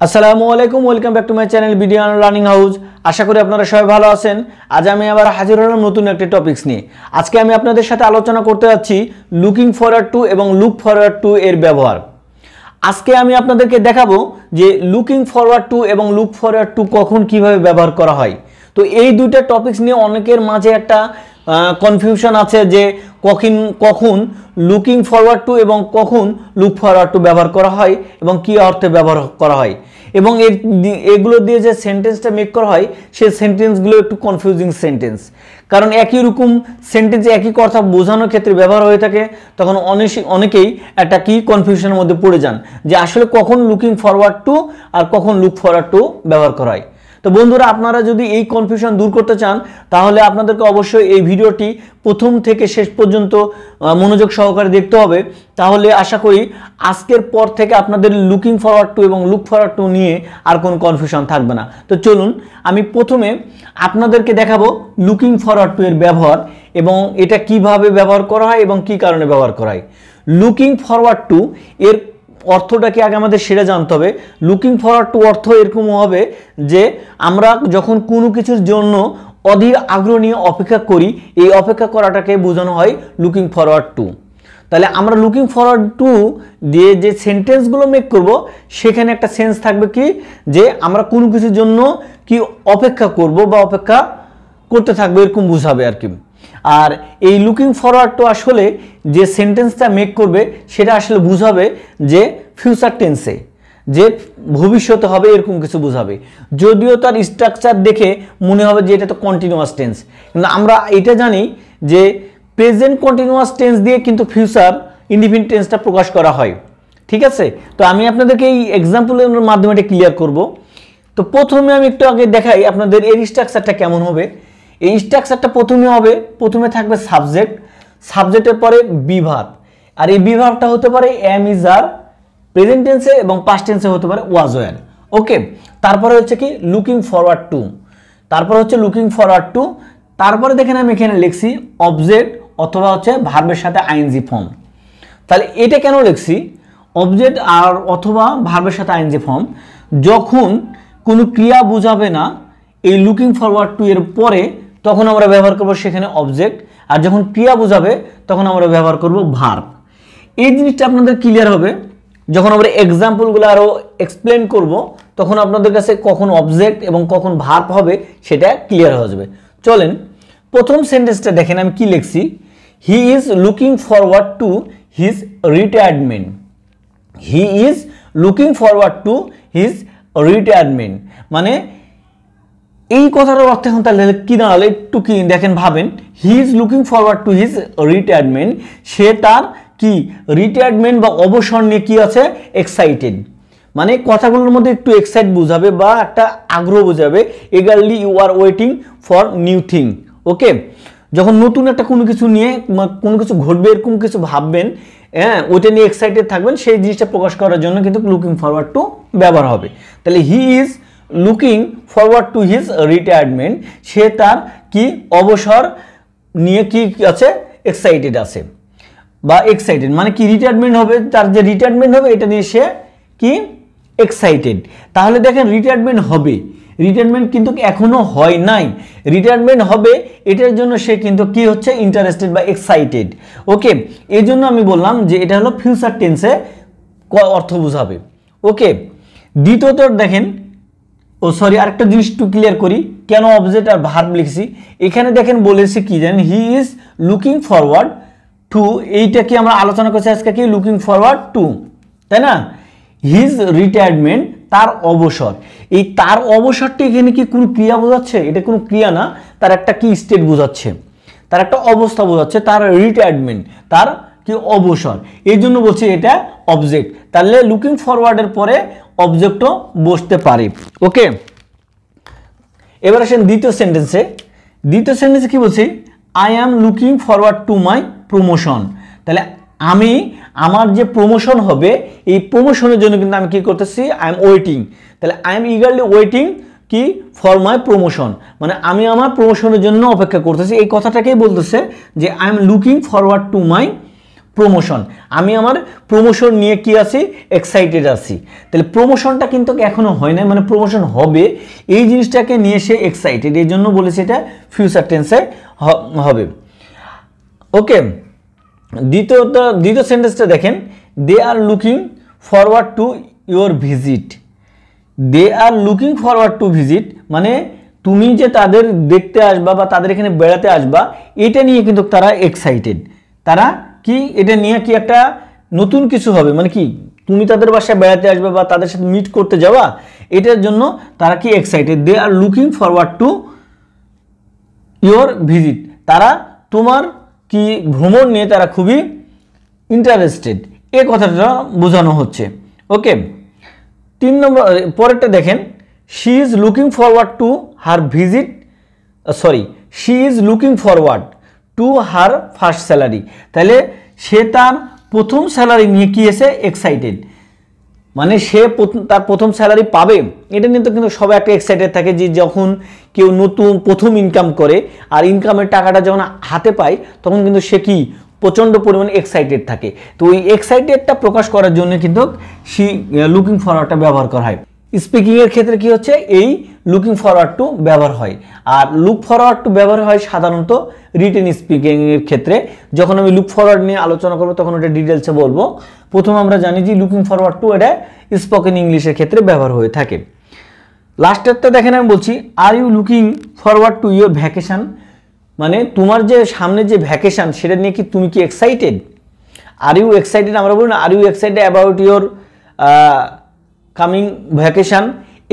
আসসালামু আলাইকুম, welcome back to my channel video learning house. আশা করি আপনারা সবাই ভালো আছেন। আজ আমি আবার হাজির হলাম নতুন একটা টপিকস নিয়ে। আজকে আমি আপনাদের সাথে আলোচনা করতে যাচ্ছি লুকিং ফরওয়ার্ড টু এবং লুক ফরওয়ার্ড টু এর ব্যবহার। আজকে আমি আপনাদেরকে দেখাবো যে লুকিং ফরওয়ার্ড টু এবং লুক ফরওয়ার্ড টু কখন কিভাবে ব্যবহার করা হয়। তো এই দুইটা টপিকস নিয়ে অনেকের মাঝে একটা কনফিউশন আছে যে কখন লুকিং ফরওয়ার্ড টু এবং কখন লুক ফরওয়ার্ড টু ব্যবহার করা হয় এবং কী অর্থে ব্যবহার করা হয়, এবং এগুলো দিয়ে যে সেন্টেন্সটা মেক করা হয় সেই সেন্টেন্সগুলো একটু কনফিউজিং সেন্টেন্স। কারণ একই রকম সেন্টেন্সে একই কথা বোঝানোর ক্ষেত্রে ব্যবহার হয়ে থাকে, তখন অনেকেই একটা কি কনফিউশনের মধ্যে পড়ে যান যে আসলে কখন লুকিং ফরওয়ার্ড টু আর কখন লুক ফরওয়ার্ড টু ব্যবহার করা হয়। তো বন্ধুরা, আপনারা যদি এই কনফিউশন দূর করতে চান তাহলে আপনাদেরকে অবশ্যই এই ভিডিওটি প্রথম থেকে শেষ পর্যন্ত মনোযোগ সহকারে দেখতে হবে। তাহলে আশা করি আজকের পর থেকে আপনাদের লুকিং ফরওয়ার্ড টু এবং লুক ফরওয়ার্ড টু নিয়ে আর কোনো কনফিউশন থাকবে না। তো চলুন আমি প্রথমে আপনাদেরকে দেখাবো লুকিং ফরওয়ার্ড টু এর ব্যবহার এবং এটা কিভাবে ব্যবহার করা হয় এবং কি কারণে ব্যবহার করা হয়। লুকিং ফরওয়ার্ড টু এর অর্থটা কি আগে আমাদের সেটা জানতে হবে। লুকিং ফরওয়ার্ড টু অর্থ এরকম হবে যে আমরা যখন কোনো কিছুর জন্য অধীর আগ্রহ নিয়ে অপেক্ষা করি, এই অপেক্ষা করাটাকে বোঝানো হয় লুকিং ফরওয়ার্ড টু। তাহলে আমরা লুকিং ফরওয়ার্ড টু দিয়ে যে সেন্টেন্সগুলো মেক করব সেখানে একটা সেন্স থাকবে কি যে আমরা কোনো কিছুর জন্য কি অপেক্ষা করব বা অপেক্ষা করতে থাকবো, এরকম বোঝাবে আর কি। আর এই লুকিং ফরওয়ার্ড টু আসলে যে সেন্টেন্সটা মেক করবে সেটা আসলে বুঝাবে যে ফিউচার টেন্সে যে ভবিষ্যতে হবে এরকম কিছু বোঝাবে। যদিও তার স্ট্রাকচার দেখে মনে হবে যে এটা তো কন্টিনিউয়াস টেন্স, কিন্তু আমরা এটা জানি যে প্রেজেন্ট কন্টিনিউয়াস টেন্স দিয়ে কিন্তু ফিউচার ইনডিফিনিট টেন্সটা প্রকাশ করা হয়। ঠিক আছে, তো আমি আপনাদেরকে এই এক্সাম্পলের মাধ্যমে এটা ক্লিয়ার করব। তো প্রথমে আমি একটু আগে দেখাই আপনাদের এর স্ট্রাকচারটা কেমন হবে। এই স্ট্রাকচারটা প্রথমে থাকবে সাবজেক্ট, সাবজেক্টের পরে বিভার্ব, আর এই বিভার্বটা হতে পারে এম ইজ আর প্রেজেন্ট টেন্সে এবং পাস্ট টেন্সে হতে পারে ওয়াজ ওয়ার। ওকে, তারপরে হচ্ছে কি লুকিং ফরওয়ার্ড টু, তারপরে হচ্ছে লুকিং ফরওয়ার্ড টু, তারপরে দেখেন আমি এখানে লিখছি অবজেক্ট অথবা হচ্ছে ভার্বের সাথে আইএনজি ফর্ম। তাহলে এটা কেন লিখছি অবজেক্ট আর অথবা ভার্বের সাথে আইএনজি ফর্ম? যখন কোনো ক্রিয়া বোঝাবে না এই লুকিং ফরওয়ার্ড টু এর পরে তখন আমরা ব্যবহার করব সেখানে অবজেক্ট, আর যখন ক্রিয়া বোঝাবে তখন আমরা ব্যবহার করব ভার্ব। এই জিনিসটা আপনাদের ক্লিয়ার হবে যখন আমরা এক্সাম্পলগুলো আরও এক্সপ্লেন করব, তখন আপনাদের কাছে কখন অবজেক্ট এবং কখন ভার্ব হবে সেটা ক্লিয়ার হয়ে যাবে। চলেন প্রথম সেন্টেন্সটা দেখেন আমি কি লিখছি। হি is looking forward to his retirement. He is looking forward to his retirement মানে এই কথাটার অর্থ এখন তাহলে কি দাঁড়ালো একটু কি দেখেন ভাবেন। He is looking forward to his retirement, সে তার কি রিটায়ারমেন্ট বা অবসর নিয়ে কি আছে এক্সাইটেড, মানে কথাগুলোর মধ্যে একটু এক্সাইট বোঝাবে বা একটা আগ্রহ বোঝাবে। Eagerly you are waiting for new thing. Okay, যখন নতুন একটা কোনো কিছু নিয়ে কোনো কিছু ঘটবে এরকম কিছু ভাববেন, হ্যাঁ ওইটা নিয়ে এক্সাইটেড থাকবেন, সেই জিনিসটা প্রকাশ করার জন্য কিন্তু লুকিং ফরওয়ার্ড টু ব্যবহার হবে। তাহলে he is looking forward to his retirement, সে তার কি অবসর নিয়ে কি আছে এক্সাইটেড আছে বা এক্সাইটেড মানে কি রিটায়ারমেন্ট হবে, তার যে রিটায়ারমেন্ট হবে এটা নিয়ে সে কি এক্সাইটেড। তাহলে দেখেন রিটায়ারমেন্ট হবে, রিটায়ারমেন্ট কিন্তু এখনো হয় নাই, রিটায়ারমেন্ট হবে এটার জন্য সে কিন্তু কি হচ্ছে ইন্টারেস্টেড বা এক্সাইটেড। ওকে, এই জন্য আমি বললাম যে এটা হলো ফিউচার টেন্সে অর্থ বোঝাবে। ওকে, দ্বিতীয়ত দেখেন আরেকটা জিনিস একটু ক্লিয়ার করি কেন অবজেক্ট আর ভার্ব লিখছি। এখানে দেখেন বলেছে কি জানেন, হি ইজ লুকিং ফরওয়ার্ড টু, এইটা কি আমরা আলোচনা করছি আজকে কি লুকিং ফরওয়ার্ড টু, তাই না? হিজ রিটায়ারমেন্ট তার অবসর, এই তার অবসরটা এখানে কি কোনো ক্রিয়া বোঝাচ্ছে? এটা কোনো ক্রিয়া না, তার একটা কি স্টেট বোঝাচ্ছে, তার একটা অবস্থা বোঝাচ্ছে, তার রিটায়ারমেন্ট তার কি অবসর, এই জন্য বলছি এটা অবজেক্ট। তাহলে লুকিং ফরওয়ার্ডের পরে অবজেক্টও বসতে পারে। ওকে, এবার আসেন দ্বিতীয় সেন্টেন্সে কি বলছি, I am looking forward to my promotion. তাহলে আমি আমার যে প্রমোশন হবে এই প্রমোশনের জন্য কিন্তু আমি কি করতেছি আই এম ওয়েটিং। তাহলে আই এম ইগারলি ওয়েটিং কি ফর মাই প্রমোশন, মানে আমি আমার প্রমোশনের জন্য অপেক্ষা করতেছি। এই কথাটাকেই বলতেছে যে I am looking forward to my promotion, আমি আমার প্রমোশন নিয়ে কি আছি, এক্সাইটেড আছি। তাহলে প্রমোশনটা কিন্তু এখনো হয় না, মানে প্রমোশন হবে এই জিনিসটাকে নিয়ে সে এক্সাইটেড, এই জন্য বলেছে এটা ফিউচার টেন্সে হবে। ওকে, দ্বিতীয় সেন্টেন্সটা দেখেন, they are looking forward to your visit. They are looking forward to visit মানে তুমি যে তাদের দেখতে আসবা বা তাদের এখানে বেড়াতে আসবা, এটা নিয়ে কিন্তু তারা এক্সাইটেড। তারা কি এটা নিয়ে কি একটা নতুন কিছু হবে, মানে কি তুমি তাদের বাসায় বেড়াতে আসবে বা তাদের সাথে মিট করতে যাওয়া, এটার জন্য তারা কি excited. They are looking forward to your visit, তারা তোমার কি ভ্রমণ নিয়ে তারা খুবই ইন্টারেস্টেড, এ কথাটা বোঝানো হচ্ছে। ওকে, 3 নম্বর পরেরটা দেখেন, she is looking forward to her visit, she is looking forward to her first salary. তাহলে সে তার প্রথম স্যালারি নিয়ে কি এসে এক্সাইটেড, মানে সে তার প্রথম স্যালারি পাবে, এটা নিয়ে তো কিন্তু সবাই একটা এক্সাইটেড থাকে যে যখন কেউ নতুন প্রথম ইনকাম করে আর ইনকামের টাকাটা যখন হাতে পায় তখন কিন্তু সে কি প্রচণ্ড পরিমাণে এক্সাইটেড থাকে। তো ওই এক্সাইটেডটা প্রকাশ করার জন্য কিন্তু লুকিং ফরওয়ার্ডটা ব্যবহার করা হয়। স্পিকিংয়ের ক্ষেত্রে কি হচ্ছে, এই লুকিং ফরওয়ার্ড টু ব্যবহার হয়। আর লুক ফরওয়ার্ড টু ব্যবহার হয় সাধারণত রিটেন স্পিকিংয়ের ক্ষেত্রে। যখন আমি লুক ফরওয়ার্ড নিয়ে আলোচনা করবো তখন ওটা ডিটেলসে বলবো। প্রথম আমরা জানি যে লুকিং ফরওয়ার্ড টু এটা স্পোকেন ইংলিশের ক্ষেত্রে ব্যবহার হয়ে থাকে। লাস্টেরটা দেখেন, আমি বলছি are you looking forward to your vacation, মানে তোমার যে সামনে যে ভ্যাকেশন সেটা নিয়ে কি তুমি কি এক্সাইটেড। আর ইউ এক্সাইটেড, আমরা বলি না are you excited about your coming vacation,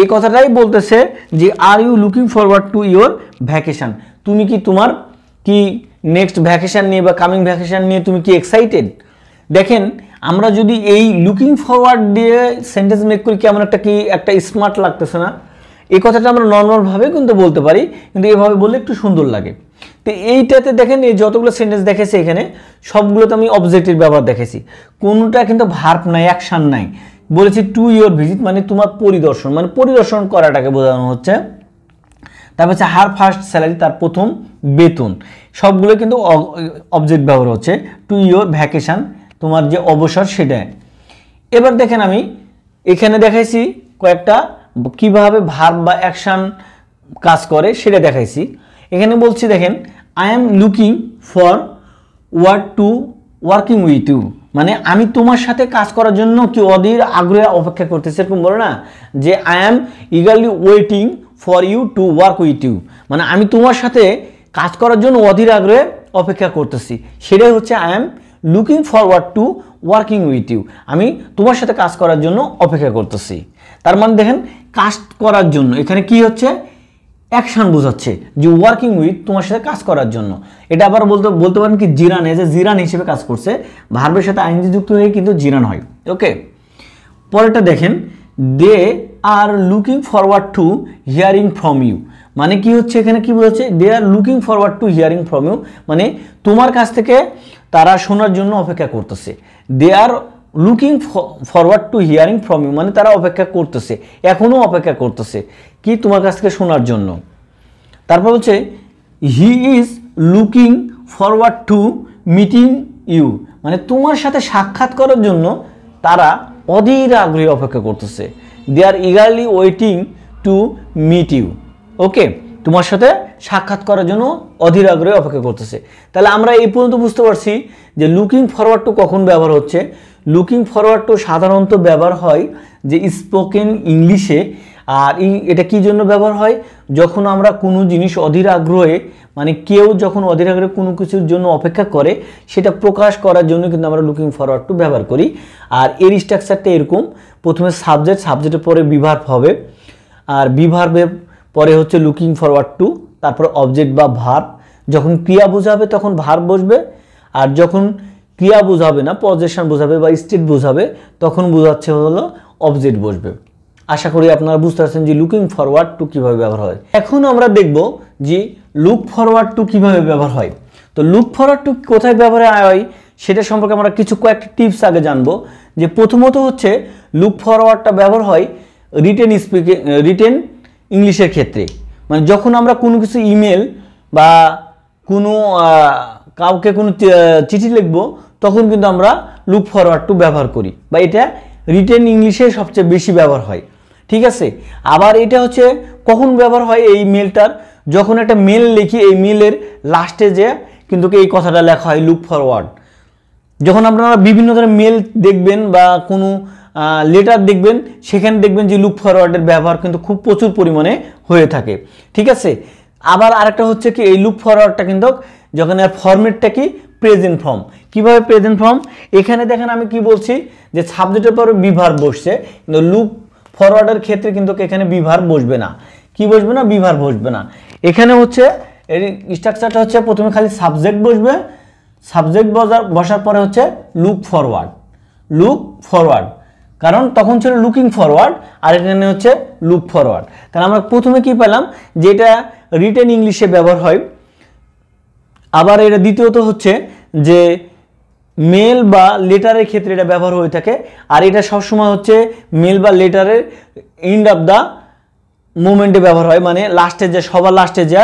এই কথাটাই বলতেছে যে are you looking forward to your vacation, তুমি কি তোমার কি নেক্সট ভ্যাকেশন নিয়ে বা কামিং ভ্যাকেশন নিয়ে তুমি কি এক্সাইটেড। দেখেন আমরা যদি এই লুকিং ফরওয়ার্ড দিয়ে সেন্টেন্স মেক করি কেমন একটা স্মার্ট লাগতেছে না। এই কথাটা আমরা নর্মালভাবে কিন্তু বলতে পারি, কিন্তু এভাবে বললে একটু সুন্দর লাগে। তো এইটাতে দেখেন এই যতগুলো সেন্টেন্স দেখেছি এখানে সবগুলোতে আমি অবজেক্টিভ ব্যবহার দেখেছি, কোনোটা কিন্তু ভার্ব নাই, অ্যাকশন নাই। বলেছি টু ইউর ভিজিট মানে তোমার পরিদর্শন, মানে পরিদর্শন করাটাকে বোঝানো হচ্ছে। তারপর হচ্ছে হার ফার্স্ট স্যালারি, তার প্রথম বেতন, সবগুলো কিন্তু অবজেক্ট ব্যবহার হচ্ছে। টু ইউর ভ্যাকেশন তোমার যে অবসর সেটা। এবার দেখেন আমি এখানে দেখাইছি কয়েকটা কিভাবে ভার্ব বা অ্যাকশন কাজ করে সেটা দেখাইছি। এখানে বলছি দেখেন, I am looking forward to working with you, মানে আমি তোমার সাথে কাজ করার জন্য কি অধীর আগ্রহে অপেক্ষা করতেছি, এরকম বলো না যে I am eagerly waiting for you to work with you, মানে আমি তোমার সাথে কাজ করার জন্য অধীর আগ্রহে অপেক্ষা করতেছি, সেটাই হচ্ছে I am looking forward to working with you, আমি তোমার সাথে কাজ করার জন্য অপেক্ষা করতেছি। তার মানে দেখেন কাজ করার জন্য এখানে কি হচ্ছে, অ্যাকশন বোঝাচ্ছে যে ওয়ার্কিং উইথ তোমার সাথে কাজ করার জন্য। এটা আবার বলতে পারেন কি জিরান, যে জিরান হিসেবে কাজ করছে, ভার্বের সাথে আইনজি যুক্ত হয়ে কিন্তু জিরান হয়। ওকে, পরেরটা দেখেন, they are looking forward to hearing from you, মানে কি হচ্ছে এখানে কি বোঝাচ্ছে, they are looking forward to hearing from you, মানে তোমার কাছ থেকে তারা শোনার জন্য অপেক্ষা করতেছে। They are looking forward to hearing from you মানে তারা অপেক্ষা করতেছে, এখনও অপেক্ষা করতেছে কি তোমার কাছ থেকে শোনার জন্য। তারপর হচ্ছে he is looking forward to meeting you, মানে তোমার সাথে সাক্ষাৎ করার জন্য তারা অধীর আগ্রহে অপেক্ষা করতেছে। They are eagerly waiting to meet you. Okay, তোমার সাথে সাক্ষাৎ করার জন্য অধীর আগ্রহে অপেক্ষা করতেছে। তাহলে আমরা এই পর্যন্ত বুঝতে পারছি যে লুকিং ফরওয়ার্ড টু কখন ব্যবহার হচ্ছে। লুকিং ফরওয়ার্ড টু সাধারণত ব্যবহার হয় যে স্পোকেন ইংলিশে। আর এটা কি জন্য ব্যবহার হয়, যখন আমরা কোনো জিনিস অধীর আগ্রহে, মানে কেউ যখন অধীর আগ্রহে কোনো কিছুর জন্য অপেক্ষা করে সেটা প্রকাশ করার জন্য কিন্তু আমরা লুকিং ফরওয়ার্ড টু ব্যবহার করি। আর এর স্ট্রাকচারটা এরকম, প্রথমে সাবজেক্টের পরে বিভার্ব হবে, আর বিভার্বের পরে হচ্ছে লুকিং ফরওয়ার্ড টু, তারপর অবজেক্ট বা ভার্ব। যখন ক্রিয়া বোঝাবে তখন ভার্ব বসবে, আর যখন ক্রিয়া বোঝাবে না, পজিশন বোঝাবে বা স্টেট বোঝাবে তখন বোঝাচ্ছে হলো অবজেক্ট বসবে। আশা করি আপনারা বুঝতে পারছেন যে লুকিং ফরওয়ার্ড টু কীভাবে ব্যবহার হয়। এখন আমরা দেখব যে লুক ফরওয়ার্ড টু কীভাবে ব্যবহার হয়। তো লুক ফরওয়ার্ড টু কোথায় ব্যবহার হয় সেটা সম্পর্কে আমরা কয়েকটা টিপস আগে জানবো। যে প্রথমত হচ্ছে লুক ফরওয়ার্ডটা ব্যবহার হয় রিটেন ইংলিশের ক্ষেত্রে, মানে যখন আমরা কোনো কিছু ইমেল বা কোনো কাউকে কোনো চিঠি লিখব তখন কিন্তু আমরা লুক ফরওয়ার্ড টু ব্যবহার করি, বা এটা রিটেন ইংলিশে সবচেয়ে বেশি ব্যবহার হয়। ঠিক আছে, আবার এটা হচ্ছে কখন ব্যবহার হয় এই মেলটার, যখন একটা মেল লিখি এই মেলের লাস্টে যে কিন্তু এই কথাটা লেখা হয় লুক ফরওয়ার্ড। যখন আপনারা বিভিন্ন ধরনের মেল দেখবেন বা কোনো লেটার দেখবেন, সেখানে দেখবেন যে লুক ফরওয়ার্ডের ব্যবহার কিন্তু খুব প্রচুর পরিমাণে হয়ে থাকে। ঠিক আছে, আবার আরেকটা হচ্ছে কি এই লুক ফরওয়ার্ডটা কিন্তু যখন এর ফরম্যাটটা কি প্রেজেন্ট ফর্ম। কিভাবে প্রেজেন্ট ফর্ম, এখানে দেখেন আমি কি বলছি যে সাবজেক্টের পরে বি ভার্ব বসছে, কিন্তু লুক ফরওয়ার্ডের ক্ষেত্রে কিন্তু এখানে বি ভার্ব বসবে না। কি বসবে না? বি ভার্ব বসবে না। এখানে হচ্ছে এর স্ট্রাকচারটা হচ্ছে প্রথমে খালি সাবজেক্ট বসবে, সাবজেক্ট বসার পরে হচ্ছে লুক ফরওয়ার্ড, লুক ফরওয়ার্ড, কারণ তখন ছিল লুকিং ফরওয়ার্ড আর এখানে হচ্ছে লুক ফরওয়ার্ড। কারণ আমরা প্রথমে কি পেলাম যে এটা রিটেন ইংলিশে ব্যবহার হয়। আবার এটা দ্বিতীয়ত হচ্ছে যে মেল বা লেটারের ক্ষেত্রে এটা ব্যবহার হয়ে থাকে, আর এটা সবসময় হচ্ছে মেল বা লেটারের এন্ড অফ দ্য মোমেন্টে ব্যবহার হয়, মানে লাস্টে যে সবার লাস্টে যা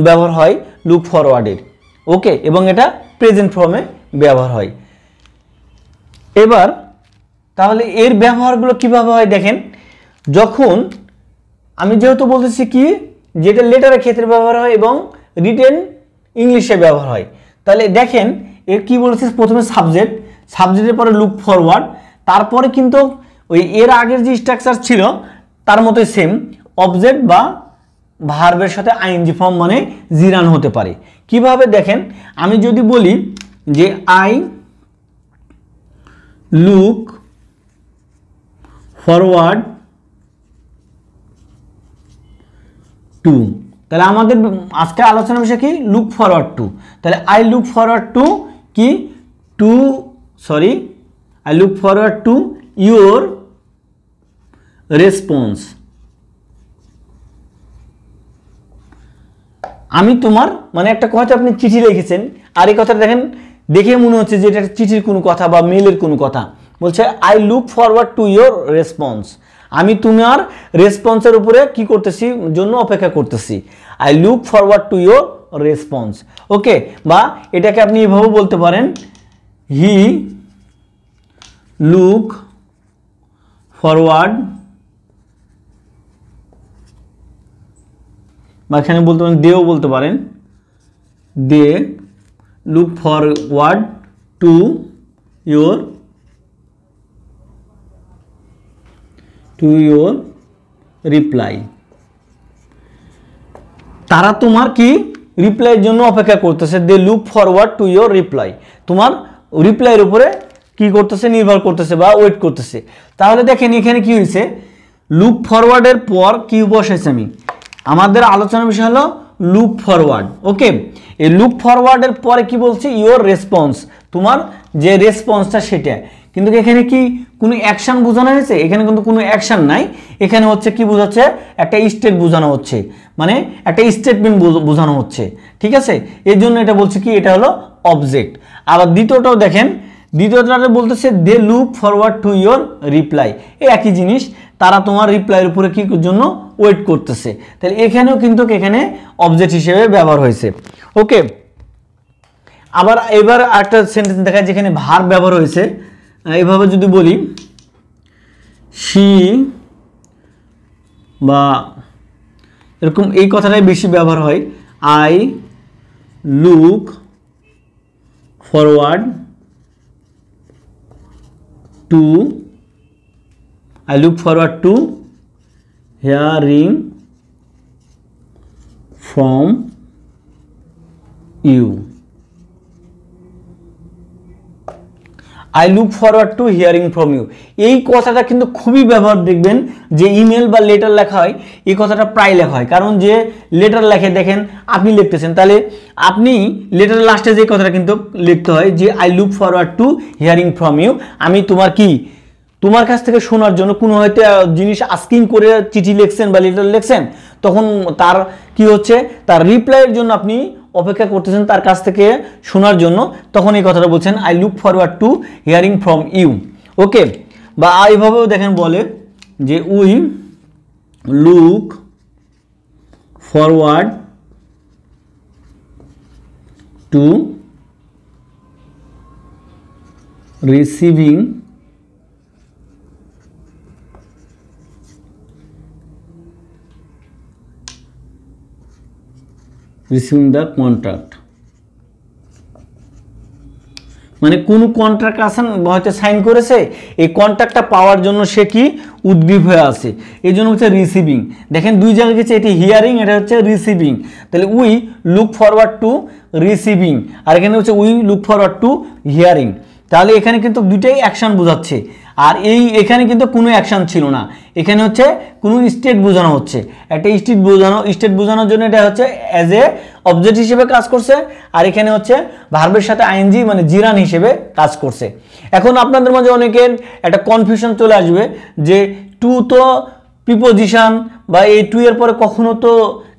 ব্যবহার হয় লুক ফরওয়ার্ডের। ওকে, এবং এটা প্রেজেন্ট ফর্মে ব্যবহার হয়। এবার তাহলে এর ব্যবহারগুলো কিভাবে হয় দেখেন, যখন আমি যেহেতু বলতেছি কি যেটা লেটারের ক্ষেত্রে ব্যবহার হয় এবং রিটেন ইংলিশে ব্যবহার হয়, তাহলে দেখেন এর কি বলেছে, প্রথমে সাবজেক্ট, সাবজেক্টের পরে লুক ফরওয়ার্ড, তারপরে কিন্তু ওই এর আগের যে স্ট্রাকচার ছিল তার মতোই সেম অবজেক্ট বা ভার্বের সাথে আইএনজি ফর্ম মানে জিরান হতে পারে। কিভাবে দেখেন, আমি যদি বলি যে আই লুক ফরওয়ার্ড টু, তাহলে আমাদের আজকে আলোচনার বিষয় কি লুক ফরওয়ার্ড টু। তাহলে আই লুক ফরওয়ার্ড টু কি I look forward to your response. আমি তোমার মানে একটা কথা আপনি চিঠি লিখেছেন, আর এই কথাটা দেখেন দেখে মনে হচ্ছে যে এটা চিঠির কোনো কথা বা মেলের কোনো কথা। বলছে I look forward to your response, আমি তোমার রেসপন্সের উপরে কি করতেছি জন্য অপেক্ষা করতেছি। I look forward to your response. Okay, বা এটাকে আপনি এভাবে বলতে পারেন হি লুক ফরওয়ার্ড, বা এখানে বলতে পারেন দেও বলতে পারেন, they look forward to your reply. তারা তোমার কি রিপ্লাইয়ের জন্য অপেক্ষা করতেছে। They look forward to your reply, তোমার রিপ্লাইয়ের উপরে কি করতেছে, নির্ভর করতেছে বা ওয়েট করতেছে। তাহলে দেখেন এখানে কি হয়েছে, লুক ফরওয়ার্ডের পর কি বসেছে, আমি আমাদের আলোচনার বিষয় হলো লুক ফরওয়ার্ড। ওকে, এই লুক ফরওয়ার্ডের পরে কি বলছে, ইউর রেসপন্স, তোমার যে রেসপন্সটা সেটা। কিন্তু এখানে কি কোনো অ্যাকশন বোঝানো হয়েছে? এখানে কিন্তু কোনো অ্যাকশন নাই, এখানে হচ্ছে কি বোঝাচ্ছে, একটা স্টেট বোঝানো হচ্ছে, মানে একটা স্টেটমেন্ট বোঝানো হচ্ছে। ঠিক আছে, এর জন্য এটা বলছে কি এটা হলো অবজেক্ট। আবার দ্বিতীয়টাও দেখেন, দ্বিতীয়টা বলতেছে they look forward to your reply, এই একই জিনিস, তারা তোমার রিপ্লাইয়ের উপরে কি জন্য ওয়েট করতেছে। তাহলে এখানেও কিন্তু এখানে অবজেক্ট হিসেবে ব্যবহার হয়েছে। ওকে, আবার এবার একটা সেন্টেন্স দেখা যেখানে ভার্ব ব্যবহার হয়েছে, এভাবে যদি বলি শি, বা এরকম এই কথাটাই বেশি ব্যবহার হয়, I look forward two hearing from you. I look forward to hearing from you, এই কথাটা কিন্তু খুবই ব্যবহার দেখবেন যে ইমেল বা লেটার লেখা হয়, এই কথাটা প্রায় লেখা হয়। কারণ যে লেটার লেখে দেখেন আপনি লিখতেছেন, তাহলে আপনি লেটারের লাস্টে যে কথাটা কিন্তু লিখতে হয় যে I look forward to hearing from you, আমি তোমার কি তোমার কাছ থেকে শোনার জন্য কোনো হয়তো জিনিস আস্কিং করে চিঠি লিখছেন বা লেটার লিখছেন, তখন তার কি হচ্ছে, তার রিপ্লাইয়ের জন্য আপনি অপেক্ষা করতেছেন তার কাছ থেকে শোনার জন্য, তখন এই কথাটা বলছেন I look forward to hearing from you. Okay, বা এইভাবেও দেখেন বলে যে we look forward to receiving the contract, মানে কোন কন্ট্রাক্ট আছে হয়তো সাইন করেছে, এই কন্ট্রাক্টটা পাওয়ার জন্য সে কি উদ্গ্রীব হয়ে আছে, এই জন্য হচ্ছে রিসিভিং। দেখেন দুই জায়গায় গেছে, এটি হিয়ারিং, এটা হচ্ছে রিসিভিং। তাহলে we look forward to receiving, আর এখানে হচ্ছে we look forward to hearing. তাহলে এখানে কিন্তু দুইটাই অ্যাকশন বোঝাচ্ছে, আর এখানে কিন্তু কোনো অ্যাকশন ছিল না, এখানে হচ্ছে কোনো স্টেট বোঝানো হচ্ছে। একটা স্টেট বোঝানোর জন্য এটা হচ্ছে অ্যাজ এ অবজেক্ট হিসেবে কাজ করছে, আর এখানে হচ্ছে ভার্বের সাথে আইএনজি মানে জিরান হিসেবে কাজ করছে। এখন আপনাদের মাঝে অনেকের একটা কনফিউশন চলে আসবে যে টু তো প্রিপোজিশন, বা এই টু এর পরে কখনো তো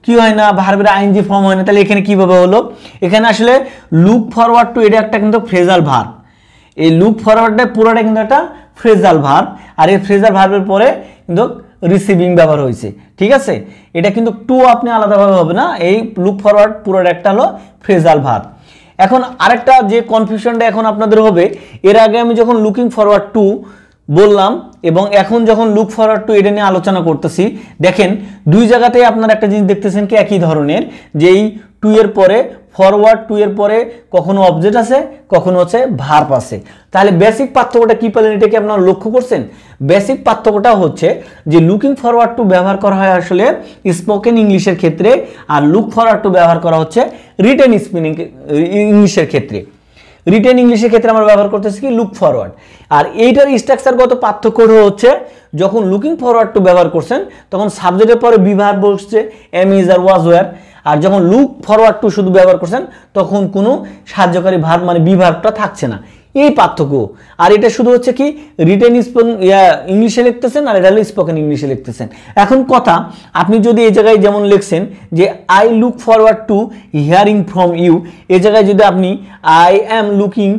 কি হয় না, ভার্বের আইএনজি ফর্ম হয় না, তাহলে এখানে কিভাবে হলো? এখানে আসলে লুক ফরওয়ার্ড টু এটা একটা কিন্তু ফ্রেজাল ভার্ব, এই লুক ফরওয়ার্ডটা পুরোটা কিন্তু একটা ফ্রেজাল ভার্ব, আর এই ফ্রেজাল ভার্বের পরে কিন্তু রিসিভিং ব্যবহার হয়েছে, ঠিক আছে? এটা কিন্তু টু আপনি আলাদাভাবে হবে না, এই লুক ফরওয়ার্ড পুরোটা একটা হলো ফ্রেজাল ভার্ব। এখন আরেকটা যে কনফিউশনটা এখন আপনাদের হবে, এর আগে আমি যখন লুকিং ফরওয়ার্ড টু বললাম এবং এখন যখন লুক ফরওয়ার্ড টু এটা নিয়ে আলোচনা করতেছি, দেখেন দুই জায়গাতেই আপনারা একটা জিনিস দেখতেছেন কি একই ধরনের, যে এই টু এর পরে ফরওয়ার্ড টু এর পরে কখনো অবজেক্ট আছে, কখনো হচ্ছে ভার্ব আছে। তাহলে বেসিক পার্থক্যটা কি পেলেন, এটা কি আপনারা লক্ষ্য করছেন? বেসিক পার্থক্যটা হচ্ছে যে লুকিং ফরওয়ার্ড টু ব্যবহার করা হয় আসলে স্পোকেন ইংলিশের ক্ষেত্রে, আর লুক ফরওয়ার্ড টু ব্যবহার করা হচ্ছে রিটেন স্পিকিং ইংলিশের ক্ষেত্রে। রিটেন ইংলিশের ক্ষেত্রে আমরা ব্যবহার করতেছি কি লুক ফরওয়ার্ড। আর এইটার স্ট্রাকচারগত পার্থক্য হচ্ছে যখন লুকিং ফরওয়ার্ড টু ব্যবহার করছেন তখন সাবজেক্টের পরে বি ভার্ব বসছে, am is are was were, আর যখন লুক ফরওয়ার্ড টু শুধু ব্যবহার করছেন তখন কোনো সাহায্যকারী ভার্ব মানে বি ভার্বটা থাকছে না, এই পার্থক্য। আর এটা শুধু হচ্ছে কি রিটেন ইংলিশে লিখতেছেন, আর এটা হলো স্পোকেন ইংলিশে লিখতেছেন। এখন কথা, আপনি যদি এই জায়গায় যেমন লিখছেন যে I look forward to hearing from you, এই জায়গায় যদি আপনি I am looking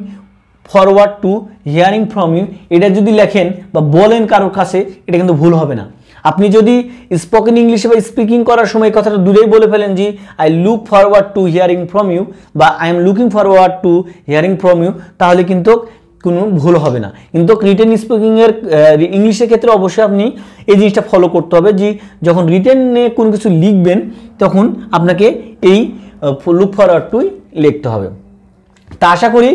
forward to hearing from you এটা যদি লেখেন বা বলেন কারোর কাছে, এটা কিন্তু ভুল হবে না। আপনি যদি স্পোকেন ইংলিশে বা স্পিকিং করার সময় কথাটা দূরেই বলে ফেলেন যে I look forward to hearing from you বা I am looking forward to hearing from you, তাহলে কিন্তু কোনো ভুল হবে না। কিন্তু রিটেন স্পিকিংয়ের ইংলিশের ক্ষেত্রে অবশ্যই আপনি এই জিনিসটা ফলো করতে হবে যে যখন রিটেনে কোনো কিছু লিখবেন তখন আপনাকে এই লুক ফরওয়ার্ড টুই লিখতে হবে। তা আশা করি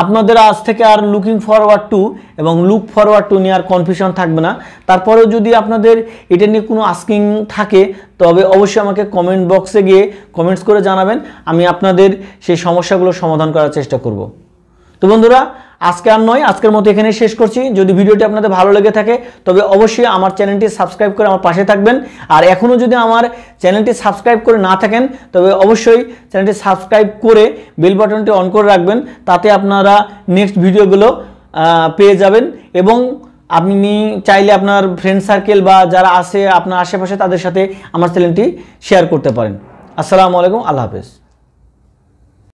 আপনাদের আজ থেকে আর লুকিং ফরওয়ার্ড টু এবং লুক ফরওয়ার্ড টু নিয়ে আর কনফিউশন থাকবে না। তারপরেও যদি আপনাদের এটা নিয়ে কোনো আস্কিং থাকে তবে অবশ্যই আমাকে কমেন্ট বক্সে গিয়ে কমেন্টস করে জানাবেন, আমি আপনাদের সেই সমস্যাগুলো সমাধান করার চেষ্টা করব। তো বন্ধুরা আজকে আর নয়, আজকের মতো এখানে শেষ করছি। যদি ভিডিওটি আপনাদের ভালো লেগে থাকে তবে অবশ্যই আমার চ্যানেলটি সাবস্ক্রাইব করে আমার পাশে থাকবেন, আর এখনও যদি আমার চ্যানেলটি সাবস্ক্রাইব করে না থাকেন তবে অবশ্যই চ্যানেলটি সাবস্ক্রাইব করে বেল বাটনটি অন করে রাখবেন, তাতে আপনারা নেক্সট ভিডিওগুলো পেয়ে যাবেন। এবং আপনি চাইলে আপনার ফ্রেন্ড সার্কেল বা যারা আছে আপনার আশেপাশে তাদের সাথে আমার চ্যানেলটি শেয়ার করতে পারেন। আসসালামু আলাইকুম, আল্লাহ হাফেজ।